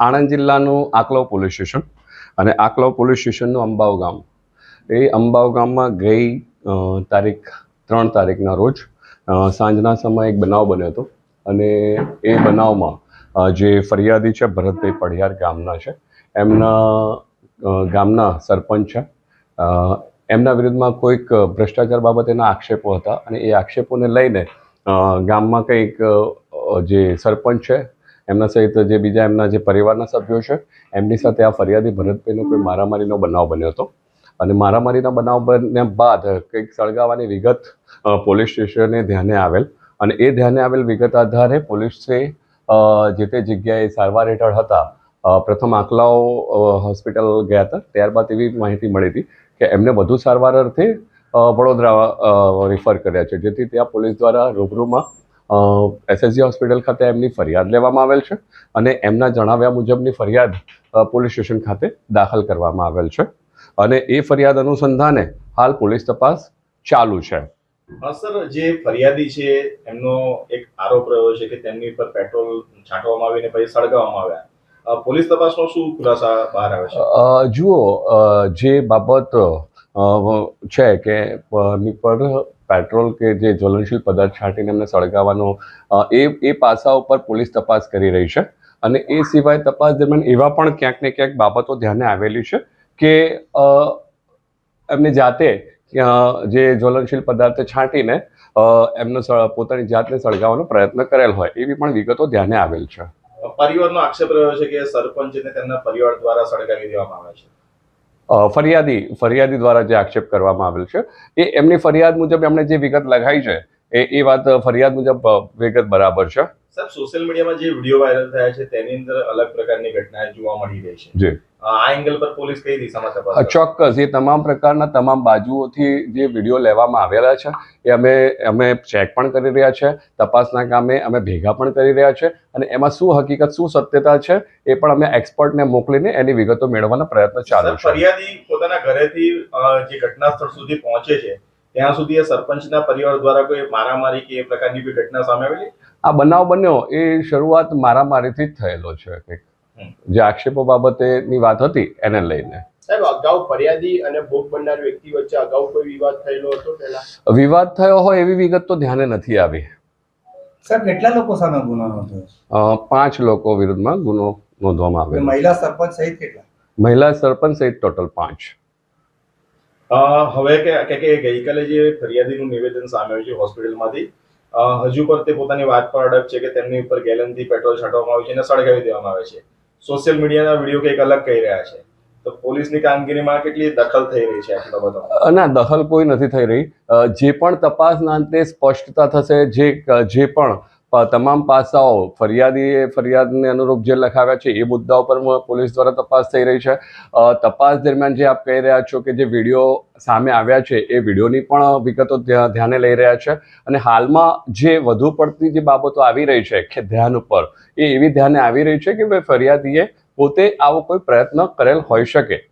આણંદ જિલ્લાનું Anklav police station અને Anklav police સ્ટેશનનું અંબાવ ગામ. એ અંબાવ ગામમાં ગઈ તારીખ 3 તારીખના રોજ સાંજના સમયે એક બનાવ બન્યો હતો અને એ બનાવમાં જે ફરિયાદી છે ભરતભાઈ પઢિયાર ગામના છે, એમના ગામના સરપંચ છે. એમના વિરુદ્ધમાં કોઈક ભ્રષ્ટાચાર બાબતેના આક્ષેપો હતા અને એ આક્ષેપોને લઈને ગામમાં કંઈક જે સરપંચ છે એમના સહિત જે બીજા એમના જે પરિવારના સભ્યો છે એમની સાથે આ ફરિયાદી ભરતભાઈનો કોઈ મારામારીનો બનાવ બન્યો હતો અને મારામારીના બનાવ બન્યા બાદ કંઈક સળગાવવાની વિગત પોલીસ સ્ટેશને ધ્યાને આવેલ અને એ ધ્યાને આવેલ વિગત આધારે પોલીસે જે તે જગ્યાએ સારવાર હેઠળ હતા પ્રથમ આકલાવ હોસ્પિટલ ગયા હતા. ત્યારબાદ એવી માહિતી મળી હતી કે એમને વધુ સારવાર અર્થે વડોદરા રિફર કર્યા છે, જેથી ત્યાં પોલીસ દ્વારા રૂબરૂમાં એસએસજી હોસ્પિટલ ખાતે એમની ફરિયાદ લેવામાં આવેલ છે અને એમના જણાવ્યા મુજબની ફરિયાદ પોલીસ સ્ટેશન ખાતે દાખલ કરવામાં આવેલ છે અને એ ફરિયાદ અનુસંધાને હાલ પોલીસ તપાસ ચાલુ છે. સર, જે ફરિયાદી છે એમનો એક આરોપ રહ્યો છે કે તેમની પર પેટ્રોલ છાંટવામાં આવીને પછી સળગાવવામાં આવ્યા. પોલીસ તપાસનો શું ખુલાસા બહાર આવે છે? જુઓ, જે બાબત છે કે એમની પર પેટ્રોલ કે જે જ્વલનશીલ પદાર્થ છાંટીને એમને સળગાવવાનો એ પાસા ઉપર પોલીસ તપાસ કરી રહી છે અને એ સિવાય તપાસ દરમિયાન એવા પણ ક્યાંક ને ક્યાંક બાબતો ધ્યાને આવેલી છે કે એમને જાતે જે જ્વલનશીલ પદાર્થ છાંટીને એમનો પોતાની જાતને સળગાવવાનો પ્રયત્ન કરેલ હોય એવી પણ વિગતો ધ્યાને આવેલ છે. પરિવારનો આક્ષેપ રહ્યો છે કે સરપંચને તેમના પરિવાર દ્વારા સળગાવી દેવામાં આવે છે. ફરિયાદી દ્વારા જે આક્ષેપ કરવામાં આવેલ છે એ એમની ફરિયાદ મુજબ એમણે જે વિગત લખાઈ છે એ વાત ફરિયાદ મુજબ વિગત બરાબર છે. સાહેબ, સોશિયલ મીડિયામાં જે વિડીયો વાયરલ થયા છે તેની અંદર અલગ પ્રકારની ઘટના જોવા મળી રહી છે. જી, આ એંગલ પર પોલીસ કઈ દિશામાં તપાસ? ચોક્કસ એ તમામ પ્રકારના તમામ બાજુઓથી જે વિડીયો લેવામાં આવેલા છે એ અમે ચેક પણ કરી રહ્યા છે. તપાસના કામે અમે ભેગા પણ કરી રહ્યા છે અને એમાં શું હકીકત શું સત્યતા છે એ પણ અમે એક્સપર્ટને મોકલીને એની વિગતો મેળવવાના પ્રયત્ન ચાલુ છે. ફરિયાદી પોતાના ઘરેથી જે ઘટના સ્થળ સુધી પહોંચે છે ત્યાં સુધી એ સરપંચના પરિવાર દ્વારા કોઈ મારામારી કે એ પ્રકારની કોઈ ઘટના સામે આવેલી? આ બનાવ બન્યો એ શરૂઆત મારામારીથી જ થયેલો છે. કંઈક જે આક્ષેપો બાબતેની વાત હતી એને લઈને. સાહેબ, અગાઉ ફરિયાદી અને ભોગ બનનાર વ્યક્તિ વચ્ચે અગાઉ કોઈ વિવાદ થયેલો હતો? પહેલા વિવાદ થયો હોય એવી વિગત તો ધ્યાને નથી આવી. સાહેબ, કેટલા લોકો સામે ગુનો નોંધ્યો? 5 લોકો વિરુદ્ધમાં ગુનો નોંધવામાં આવ્યો. મહિલા સરપંચ સહિત કેટલા? મહિલા સરપંચ સહિત ટોટલ 5. હવે કે ગઈકાલે જે ફરિયાદીનું નિવેદન સામે આવ્યું છે હોસ્પિટલમાંથી, હજુ પર તે પોતાની વાત પર અડગ છે કે તેમની ઉપર ગેલનથી પેટ્રોલ છાંટવામાં આવ્યું છે અને સળગાવી દેવામાં આવે છે. સોશિયલ મીડિયાના વિડીયો કંઈક અલગ કહી રહ્યા છે, તો પોલીસની કામગીરીમાં કેટલી દખલ થઈ રહી છે આટલી બાબતોમાં? ના, દખલ કોઈ નથી થઈ રહી. જે પણ તપાસના અંતે સ્પષ્ટતા થશે, જે પણ તમામ પાસાઓ ફરિયાદને અનુરૂપ જે લખાવ્યા છે એ મુદ્દાઓ પર પોલીસ દ્વારા તપાસ થઈ રહી છે. તપાસ દરમિયાન જે આપ કહી રહ્યા છો કે જે વિડીયો સામે આવ્યા છે એ વિડીયોની પણ વિગતો ધ્યાને લઈ રહ્યા છે અને હાલમાં જે વધુ પડતી જે બાબતો આવી રહી છે કે ધ્યાન ઉપર એ એવી ધ્યાને આવી રહી છે કે ફરિયાદીએ પોતે આવો કોઈ પ્રયત્ન કરેલ હોઈ શકે